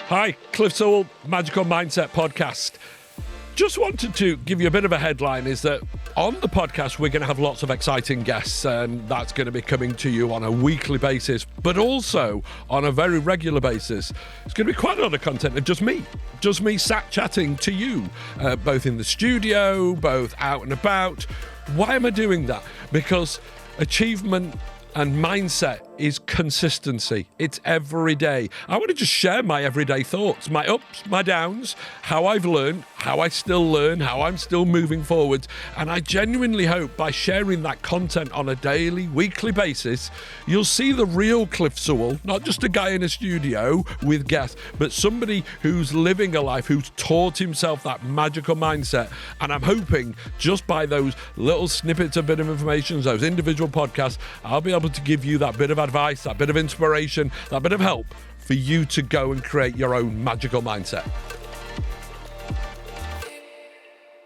Hi, Cliff Sewell, Magical Mindset Podcast. Just wanted to give you a bit of a headline is that on the podcast, we're going to have lots of exciting guests, and that's going to be coming to you on a weekly basis, but also on a very regular basis. It's going to be quite a lot of content of just me sat chatting to you, both in the studio, both out and about. Why am I doing that? Because achievement and mindset is consistency. It's every day. I want to just share my everyday thoughts, my ups, my downs, how I've learned, how I still learn, how I'm still moving forward. And I genuinely hope by sharing that content on a daily, weekly basis, you'll see the real Cliff Sewell, not just a guy in a studio with guests, but somebody who's living a life, who's taught himself that magical mindset. And I'm hoping just by those little snippets of bit of information, those individual podcasts, I'll be able to give you that bit of advice, that bit of inspiration, that bit of help for you to go and create your own magical mindset.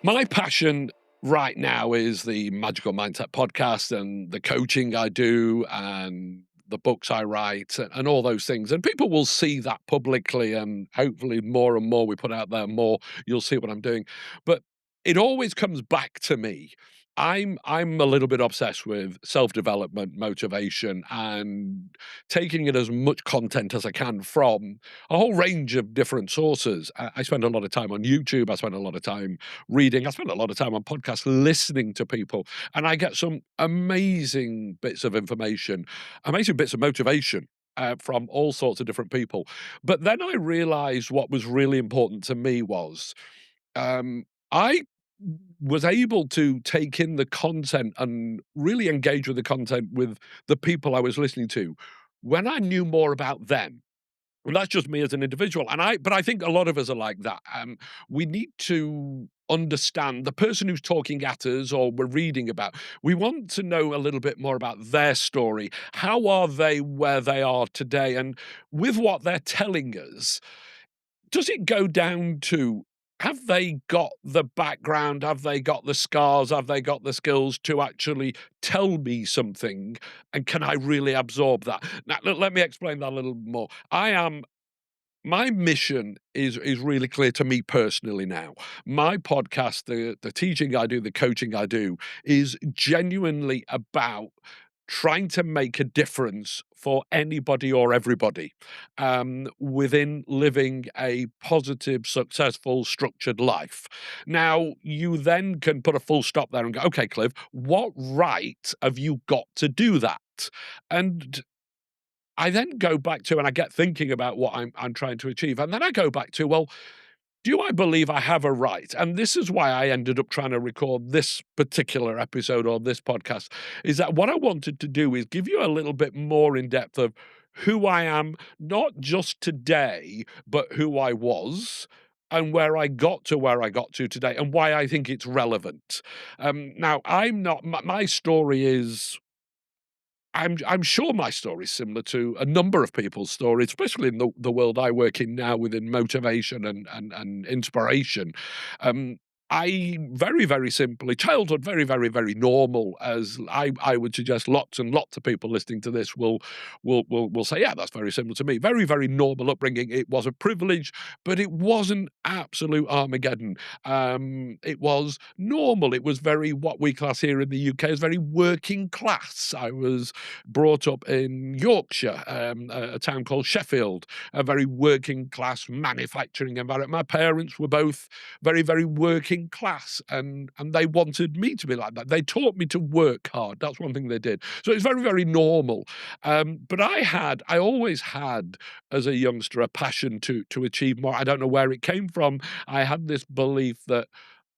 My passion right now is the Magical Mindset podcast and the coaching I do and the books I write and all those things. And people will see that publicly, and hopefully more and more we put out there, more you'll see what I'm doing. But it always comes back to me. I'm a little bit obsessed with self-development, motivation, and taking in as much content as I can from a whole range of different sources. I spend a lot of time on YouTube. I spend a lot of time reading. I spend a lot of time on podcasts listening to people, and I get some amazing bits of information, amazing bits of motivation. From all sorts of different people. But then I realized what was really important to me was I was able to take in the content and really engage with the content with the people I was listening to when I knew more about them. And that's just me as an individual. But I think a lot of us are like that. We need to understand the person who's talking at us or we're reading about. We want to know a little bit more about their story. How are they where they are today? And with what they're telling us, does it go down to, have they got the background? Have they got the scars? Have they got the skills to actually tell me something? And can I really absorb that? Now, let me explain that a little more. My mission is really clear to me personally now. My podcast, the teaching I do, the coaching I do, is genuinely about trying to make a difference for anybody or everybody within living a positive, successful, structured life. Now, you then can put a full stop there and go, okay, Cliff, what right have you got to do that? And I then go back to, and I get thinking about what I'm trying to achieve. And then I go back to, well, do I believe I have a right? And this is why I ended up trying to record this particular episode or this podcast, is that what I wanted to do is give you a little bit more in depth of who I am, not just today, but who I was and where I got to today and why I think it's relevant. Now, my story is, I'm sure my story is similar to a number of people's stories, especially in the world I work in now within motivation and inspiration. I very, very simply, childhood, very, very, very normal, as I would suggest lots and lots of people listening to this will say, yeah, that's very similar to me. Very, very normal upbringing. It was a privilege, but it wasn't absolute Armageddon. It was normal. It was very, what we class here in the UK as very working class. I was brought up in Yorkshire, a town called Sheffield, a very working class manufacturing environment. My parents were both very, very working class, and they wanted me to be like that. They taught me to work hard. That's one thing they did. So it's very, very normal. But I always had, as a youngster, a passion to achieve more. I don't know where it came from. I had this belief that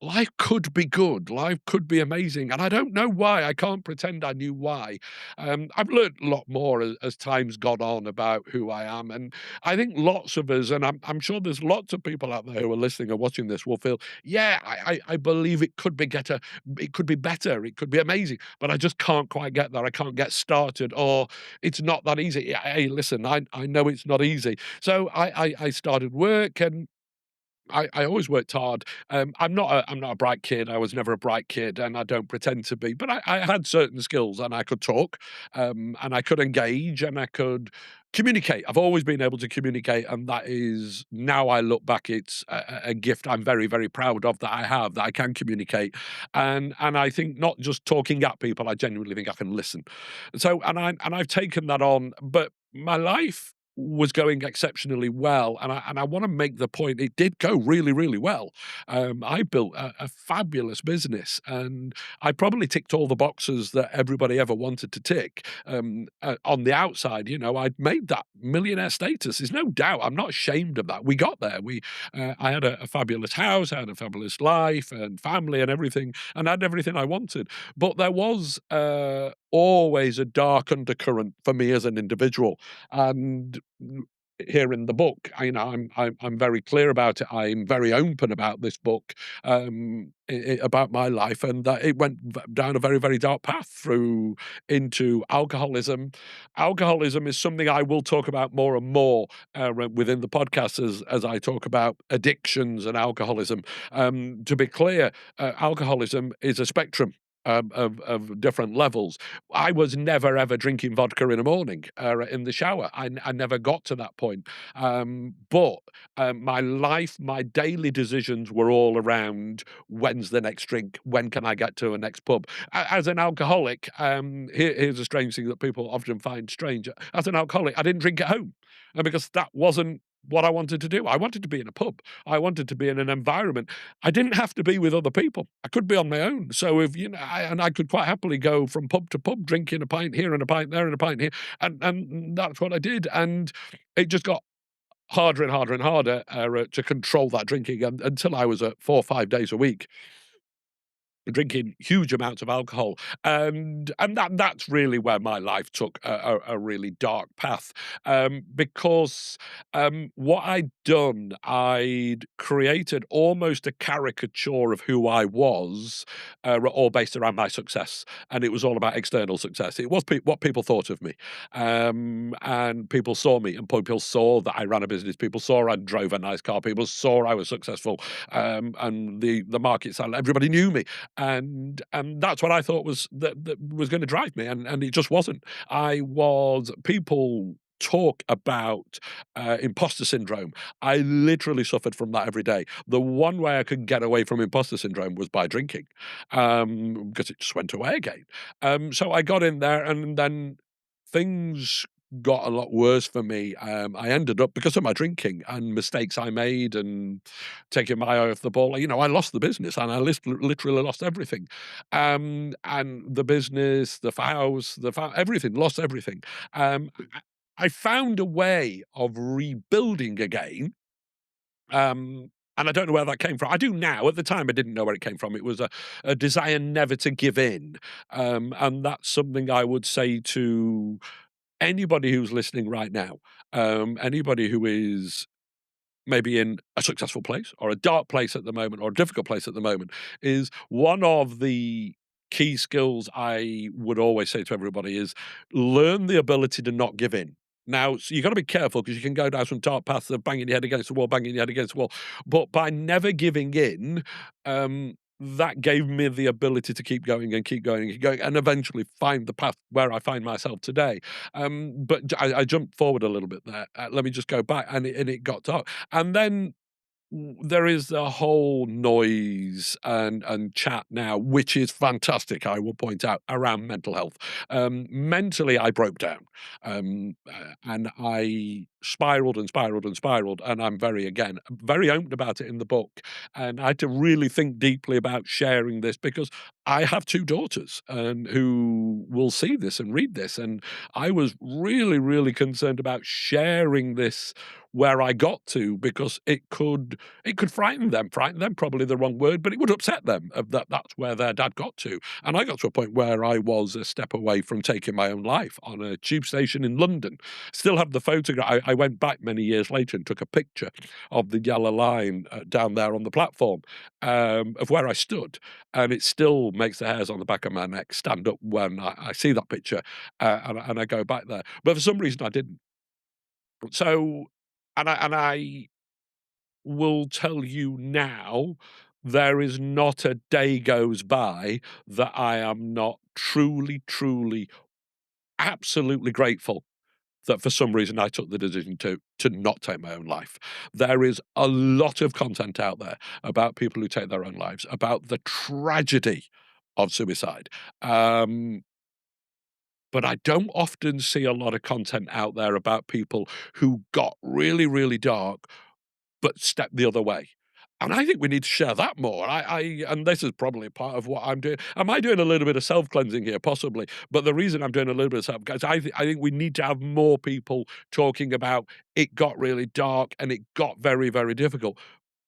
life could be good, life could be amazing, and I don't know why. I can't pretend I knew why. I've learned a lot more as time's gone on about who I am, and I think lots of us, and I'm sure there's lots of people out there who are listening or watching this, will feel, yeah, I believe it could be better, it could be amazing, but I just can't quite get there. I can't get started, or it's not that easy. Yeah, hey, listen, I know it's not easy. So I started work, and I always worked hard. I'm not a bright kid. I was never a bright kid, and I don't pretend to be. But I had certain skills, and I could talk, and I could engage, and I could Communicate. I've always been able to communicate, and that is now I look back, it's a gift I'm very, very proud of that I have, that I can communicate. And I think not just talking at people, I genuinely think I can listen. So I've taken that on, but my life was going exceptionally well, and I wanna make the point it did go really, really well. I built a fabulous business, and I probably ticked all the boxes that everybody ever wanted to tick. On the outside, I'd made that millionaire status. There's no doubt. I'm not ashamed of that. We got there. I had a fabulous house, I had a fabulous life and family and everything, and I had everything I wanted. But there was always a dark undercurrent for me as an individual, and here in the book, I'm very clear about it. I'm very open about this book, about my life, and that it went down a very, very dark path through into alcoholism. Alcoholism is something I will talk about more and more within the podcast as I talk about addictions and alcoholism. To be clear, alcoholism is a spectrum. Of different levels. I was never ever drinking vodka in the morning in the shower. I never got to that point. But my life, my daily decisions were all around when's the next drink? When can I get to a next pub? As an alcoholic, here's a strange thing that people often find strange. As an alcoholic, I didn't drink at home because that wasn't what I wanted to do. I wanted to be in a pub. I wanted to be in an environment. I didn't have to be with other people. I could be on my own. So if I could quite happily go from pub to pub, drinking a pint here and a pint there and a pint here, and that's what I did. And it just got harder and harder and harder to control that drinking, until I was at 4 or 5 days a week drinking huge amounts of alcohol, and that's really where my life took a really dark path, because what I'd done, I'd created almost a caricature of who I was, all based around my success, and it was all about external success. It was what people thought of me, and people saw me, and people saw that I ran a business. People saw I drove a nice car. People saw I was successful, and the market side, everybody knew me, and that's what I thought that was going to drive me, and it just wasn't. I was people talk about imposter syndrome. I literally suffered from that every day. The one way I could get away from imposter syndrome was by drinking, because it just went away again. So I got in there, and then things got a lot worse for me. I ended up, because of my drinking and mistakes I made and taking my eye off the ball, I lost the business, and I literally lost everything. And the business, the house, everything, lost everything. I found a way of rebuilding again. And I don't know where that came from. I do now. At the time, I didn't know where it came from. It was a desire never to give in. And that's something I would say to anybody who's listening right now, anybody who is maybe in a successful place or a dark place at the moment or a difficult place at the moment, is one of the key skills I would always say to everybody is learn the ability to not give in. Now, so you got to be careful, because you can go down some dark paths of banging your head against the wall, banging your head against the wall. But by never giving in, that gave me the ability to keep going and keep going and keep going, and eventually find the path where I find myself today. But I jumped forward a little bit there. Let me just go back, and it got dark, and then there is a whole noise and chat now, which is fantastic, I will point out, around mental health. Mentally, I broke down, and I spiraled and spiraled and spiraled, and I'm very open about it in the book, and I had to really think deeply about sharing this, because I have 2 daughters, and who will see this and read this, and I was really, really concerned about sharing this where I got to, because it could frighten them. Frighten them, probably the wrong word, but it would upset them of that's where their dad got to. And I got to a point where I was a step away from taking my own life on a tube station in London. Still have the photograph. I went back many years later and took a picture of the yellow line down there on the platform, of where I stood, and it still makes the hairs on the back of my neck stand up when I see that picture, and I go back there. But for some reason, I didn't. So, and I will tell you now, there is not a day goes by that I am not truly, truly, absolutely grateful that for some reason I took the decision to not take my own life. There is a lot of content out there about people who take their own lives, about the tragedy of suicide. Um, but I don't often see a lot of content out there about people who got really, really dark but step the other way. And I think we need to share that more. And this is probably part of what I'm doing. Am I doing a little bit of self cleansing here? Possibly. But the reason I'm doing a little bit of self, because I think we need to have more people talking about it got really dark and it got very, very difficult.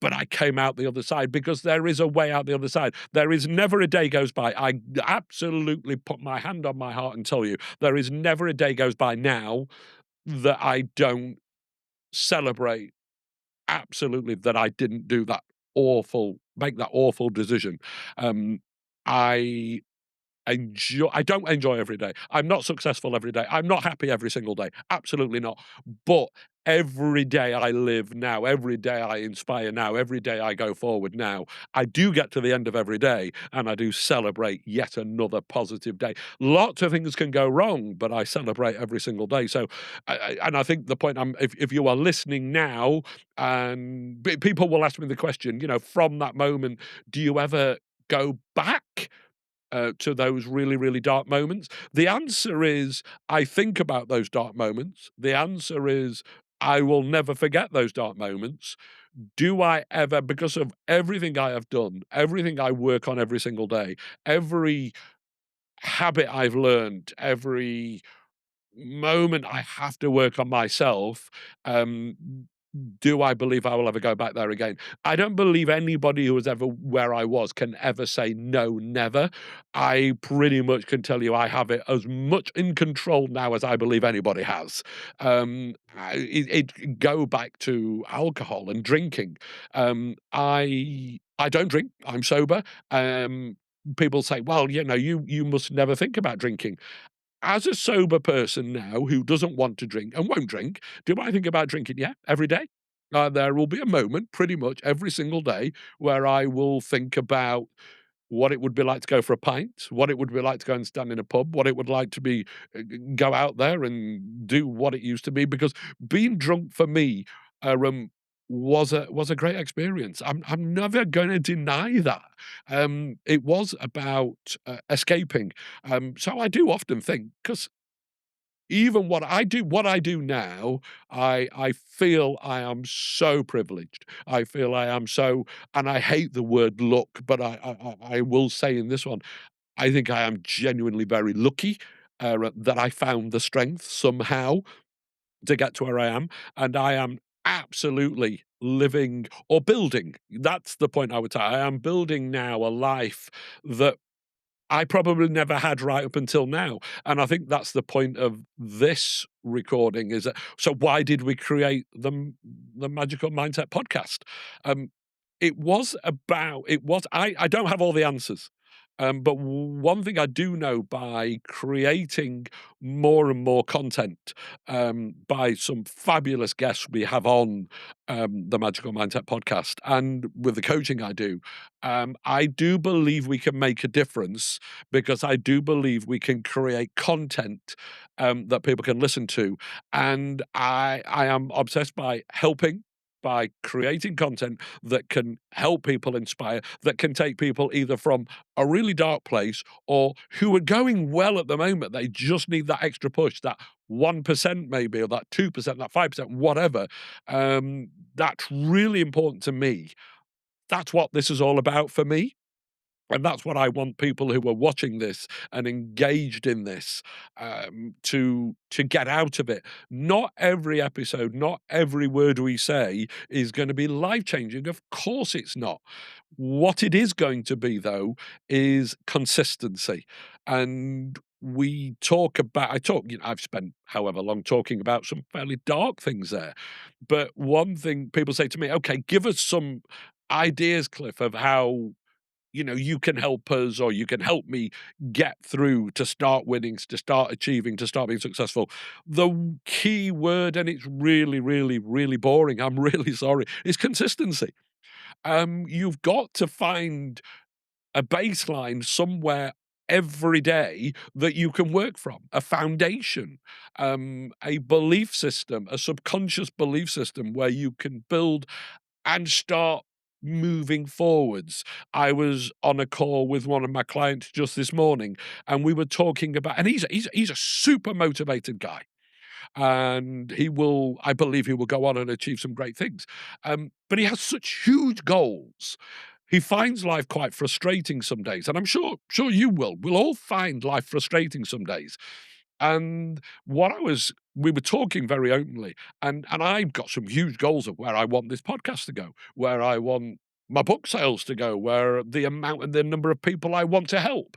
But I came out the other side because there is a way out the other side. There is never a day goes by. I absolutely put my hand on my heart and tell you, there is never a day goes by now that I don't celebrate absolutely that I didn't do that make that awful decision. Um, I I don't enjoy every day. I'm not successful every day. I'm not happy every single day. Absolutely not. But every day I live now, every day I inspire now, every day I go forward now, I do get to the end of every day and I do celebrate yet another positive day. Lots of things can go wrong, but I celebrate every single day. So, and I think the point if you are listening now and people will ask me the question, from that moment, do you ever go back to those really, really dark moments? The answer is I think about those dark moments. The answer is I will never forget those dark moments. Do I ever, because of everything I have done, everything I work on every single day, every habit I've learned, every moment I have to work on myself, um, do I believe I will ever go back there again? I don't believe anybody who was ever where I was can ever say no, never. I pretty much can tell you I have it as much in control now as I believe anybody has. It go back to alcohol and drinking. I don't drink. I'm sober. People say, "Well, you must never think about drinking." As a sober person now who doesn't want to drink and won't drink, do I think about drinking? Yeah, every day. There will be a moment pretty much every single day where I will think about what it would be like to go for a pint, what it would be like to go and stand in a pub, what it would like to be go out there and do what it used to be. Because being drunk for me was a great experience. I'm never going to deny that. It was about escaping. So I do often think because even what I do now, I feel I am so privileged. I feel I am so, and I hate the word luck, but I will say in this one, I think I am genuinely very lucky, that I found the strength somehow to get to where I am, and I am absolutely living or building. That's the point I would say. I am building now a life that I probably never had right up until now. And I think that's the point of this recording is that, so why did we create the Magical Mindset podcast? Um, I don't have all the answers. But one thing I do know by creating more and more content, by some fabulous guests we have on the Magical Mindset podcast and with the coaching I do believe we can make a difference because I do believe we can create content that people can listen to. And I am obsessed by helping, by creating content that can help people inspire, that can take people either from a really dark place or who are going well at the moment. They just need that extra push, that 1% maybe, or that 2%, that 5%, whatever. That's really important to me. That's what this is all about for me. And that's what I want people who are watching this and engaged in this to get out of it. Not every episode, not every word we say is going to be life changing. Of course, it's not. What it is going to be, though, is consistency. And I've spent however long talking about some fairly dark things there. But one thing people say to me, okay, give us some ideas, Cliff, of how you can help us or you can help me get through to start winning, to start achieving, to start being successful. The key word, and it's really, really, really boring, I'm really sorry, is consistency. You've got to find a baseline somewhere every day that you can work from, a foundation, a belief system, a subconscious belief system where you can build and start moving forwards. I was on a call with one of my clients just this morning, and we were talking about, and he's a super motivated guy, and I believe he will go on and achieve some great things. But he has such huge goals. He finds life quite frustrating some days, and I'm sure you will. We'll all find life frustrating some days. And we were talking very openly, and I've got some huge goals of where I want this podcast to go, where I want my book sales to go, where the amount and the number of people I want to help.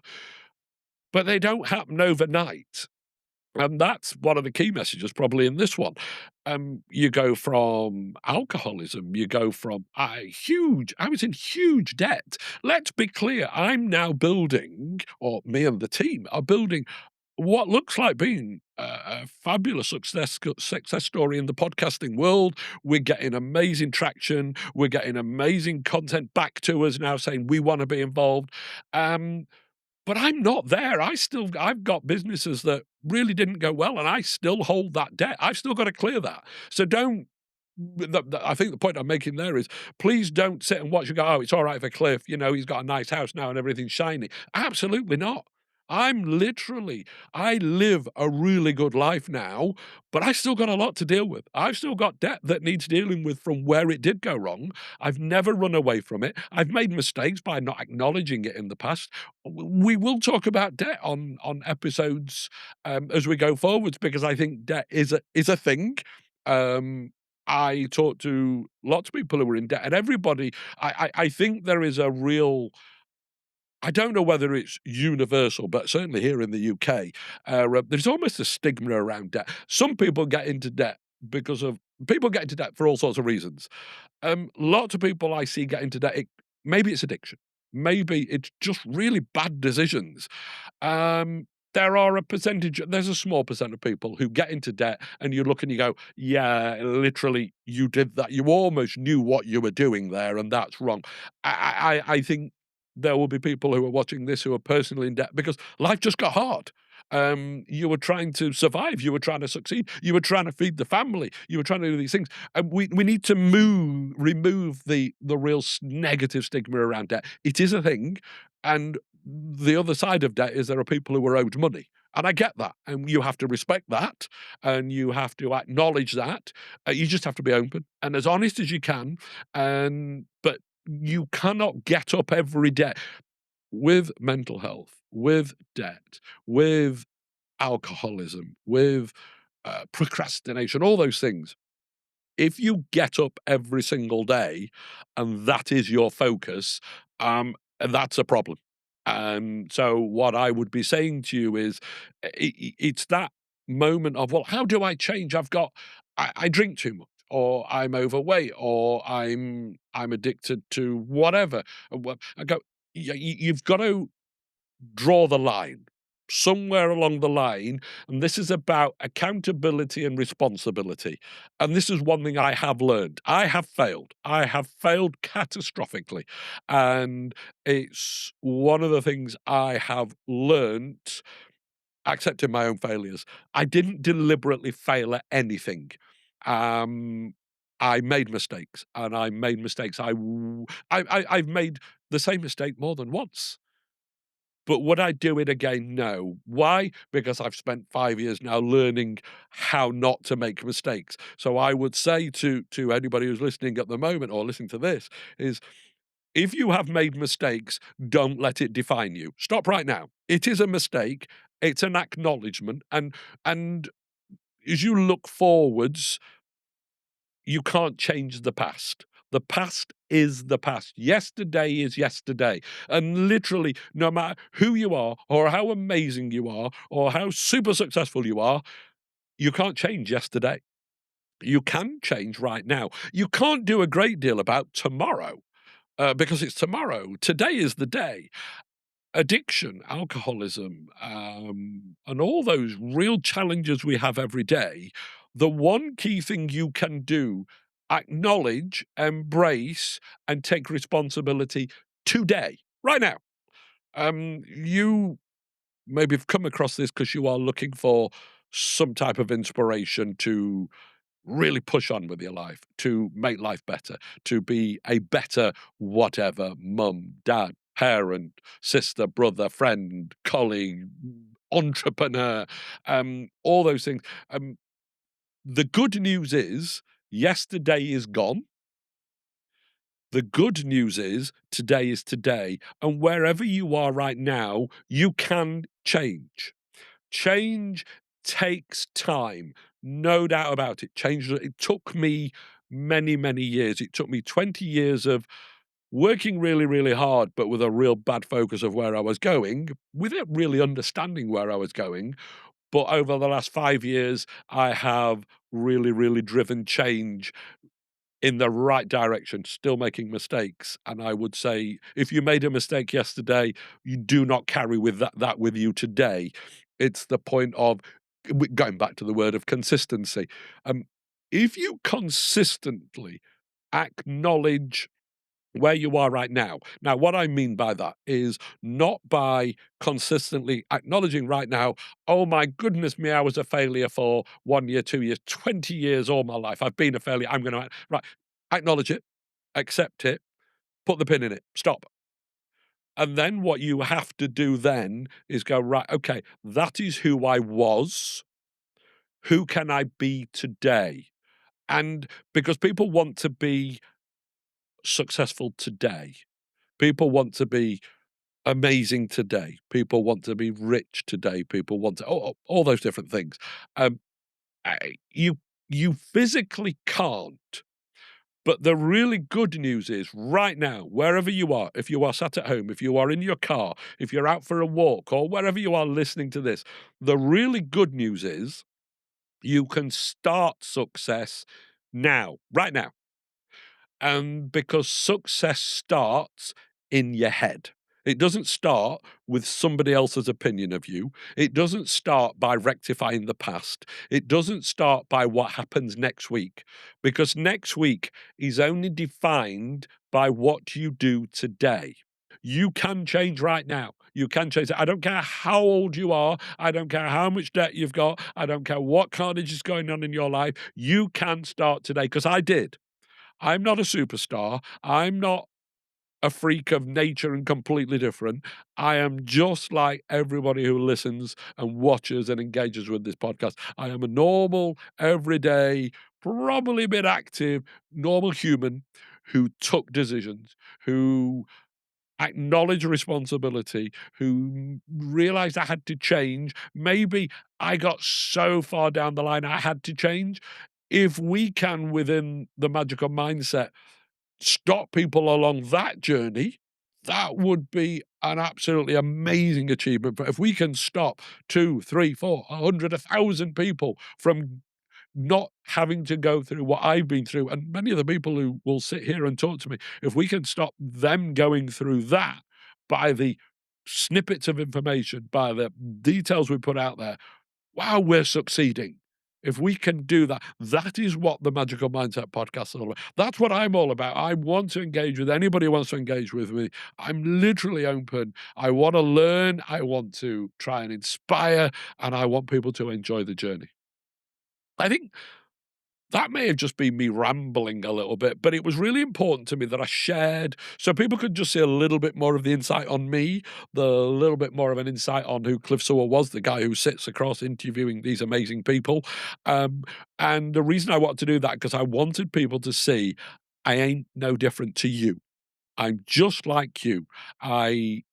But they don't happen overnight. And that's one of the key messages probably in this one. You go from alcoholism, you go from I was in huge debt. Let's be clear, I'm now building, or me and the team are building what looks like being a fabulous success story in the podcasting world. We're getting amazing traction. We're getting amazing content back to us now saying we want to be involved. But I'm not there. I've got businesses that really didn't go well, and I still hold that debt. I've still got to clear that. So don't. I think the point I'm making there is, please don't sit and watch and go, oh, it's all right for Cliff. He's got a nice house now and everything's shiny. Absolutely not. I live a really good life now, but I still got a lot to deal with. I've still got debt that needs dealing with from where it did go wrong. I've never run away from it. I've made mistakes by not acknowledging it in the past. We will talk about debt on episodes as we go forwards, because I think debt is a thing. I talk to lots of people who are in debt, and everybody. I think there is a real. I don't know whether it's universal, but certainly here in the UK, there's almost a stigma around debt. Some people get into debt people get into debt for all sorts of reasons. Lots of people I see get into debt. Maybe it's addiction. Maybe it's just really bad decisions. There's a small percent of people who get into debt, and you look and you go, yeah, literally, you did that. You almost knew what you were doing there, and that's wrong. I think there will be people who are watching this who are personally in debt because life just got hard. You were trying to survive. You were trying to succeed. You were trying to feed the family. You were trying to do these things. And we need to remove the real negative stigma around debt. It is a thing. And the other side of debt is there are people who are owed money. And I get that. And you have to respect that. And you have to acknowledge that. You just have to be open and as honest as you can. But you cannot get up every day with mental health, with debt, with alcoholism, with procrastination, all those things. If you get up every single day and that is your focus, that's a problem. So what I would be saying to you is, it's that moment of, well, how do I change? I drink too much, or I'm overweight, or I'm addicted to whatever. I go, you've got to draw the line somewhere along the line. And this is about accountability and responsibility. And this is one thing I have learned. I have failed. I have failed catastrophically. And it's one of the things I have learned, accepting my own failures. I didn't deliberately fail at anything. Um, I made mistakes, and I made mistakes. I've made the same mistake more than once. But would I do it again? No. Why? Because I've spent 5 years now learning how not to make mistakes. So I would say to anybody who's listening at the moment or listening to this is, if you have made mistakes, don't let it define you. Stop right now. It is a mistake. It's an acknowledgement. And as you look forwards, you can't change the past. The past is the past. Yesterday is yesterday. And literally, no matter who you are, or how amazing you are, or how super successful you are, you can't change yesterday. You can change right now. You can't do a great deal about tomorrow, because it's tomorrow. Today is the day. Addiction, alcoholism, and all those real challenges we have every day, the one key thing you can do, acknowledge, embrace, and take responsibility today, right now. You maybe have come across this because you are looking for some type of inspiration to really push on with your life, to make life better, to be a better whatever mum, dad, parent, sister, brother, friend, colleague, entrepreneur, all those things. The good news is yesterday is gone. The good news is today is today. And wherever you are right now, you can change. Change takes time, no doubt about it. Change, it took me many, many years. It took me 20 years of working really, really hard, but with a real bad focus of where I was going, without really understanding where I was going. But over the last 5 years, I have really, really driven change in the right direction, still making mistakes. And I would say if you made a mistake yesterday, you do not carry with that with you today. It's the point of going back to the word of consistency. Um, if you consistently acknowledge where you are right now. Now, what I mean by that is not by consistently acknowledging right now, oh my goodness me, I was a failure for 1 year, 2 years, 20 years, all my life. I've been a failure. I'm going to, right, acknowledge it, accept it, put the pin in it, stop. And then what you have to do then is go, right, okay, that is who I was. Who can I be today? And because people want to be successful today, people want to be amazing today. People want to be rich today. People want to all those different things. Um, you physically can't. But the really good news is right now, wherever you are, if you are sat at home, if you are in your car, if you're out for a walk, or wherever you are listening to this, the really good news is you can start success now, right now. And because success starts in your head. It doesn't start with somebody else's opinion of you. It doesn't start by rectifying the past. It doesn't start by what happens next week, because next week is only defined by what you do today. You can change right now. You can change it. I don't care how old you are. I don't care how much debt you've got. I don't care what carnage is going on in your life. You can start today, because I did. I'm not a superstar. I'm not a freak of nature and completely different. I am just like everybody who listens and watches and engages with this podcast. I am a normal, everyday, probably a bit active, normal human who took decisions, who acknowledged responsibility, who realized I had to change. Maybe I got so far down the line I had to change. If we can, within the magical mindset, stop people along that journey, that would be an absolutely amazing achievement. But if we can stop 2, 3, 4, 100, 1,000 people from not having to go through what I've been through, and many of the people who will sit here and talk to me, if we can stop them going through that by the snippets of information, by the details we put out there, wow, we're succeeding. If we can do that, that is what the Magical Mindset podcast is all about. That's what I'm all about. I want to engage with anybody who wants to engage with me. I'm literally open. I want to learn. I want to try and inspire, and I want people to enjoy the journey. I think that may have just been me rambling a little bit, but it was really important to me that I shared so people could just see a little bit more of the insight on me, the little bit more of an insight on who Cliff Sewell was, the guy who sits across interviewing these amazing people. And the reason I wanted to do that, because I wanted people to see I ain't no different to you. I'm just like you. I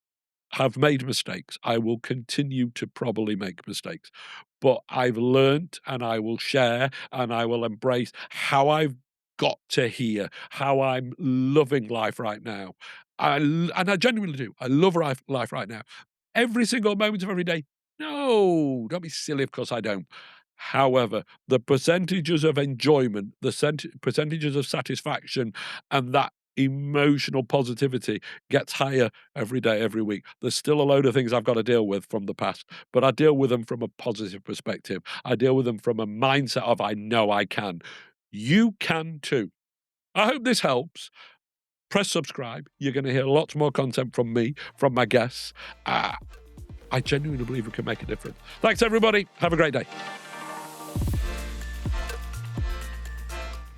have made mistakes. I will continue to probably make mistakes, but I've learnt and I will share and I will embrace how I've got to here, how I'm loving life right now. And I genuinely do. I love life right now. Every single moment of every day. No, don't be silly. Of course I don't. However, the percentages of enjoyment, the percentages of satisfaction, and that emotional positivity gets higher every day, every week. There's still a load of things I've got to deal with from the past, but I deal with them from a positive perspective. I deal with them from a mindset of I know I can. You can too. I hope this helps. Press subscribe. You're going to hear lots more content from me, from my guests. I genuinely believe we can make a difference. Thanks, everybody. Have a great day.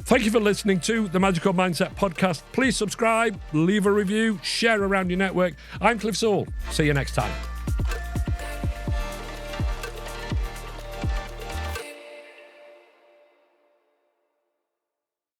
Thank you for listening to the Magical Mindset Podcast. Please subscribe, leave a review, share around your network. I'm Cliff Sewell. See you next time.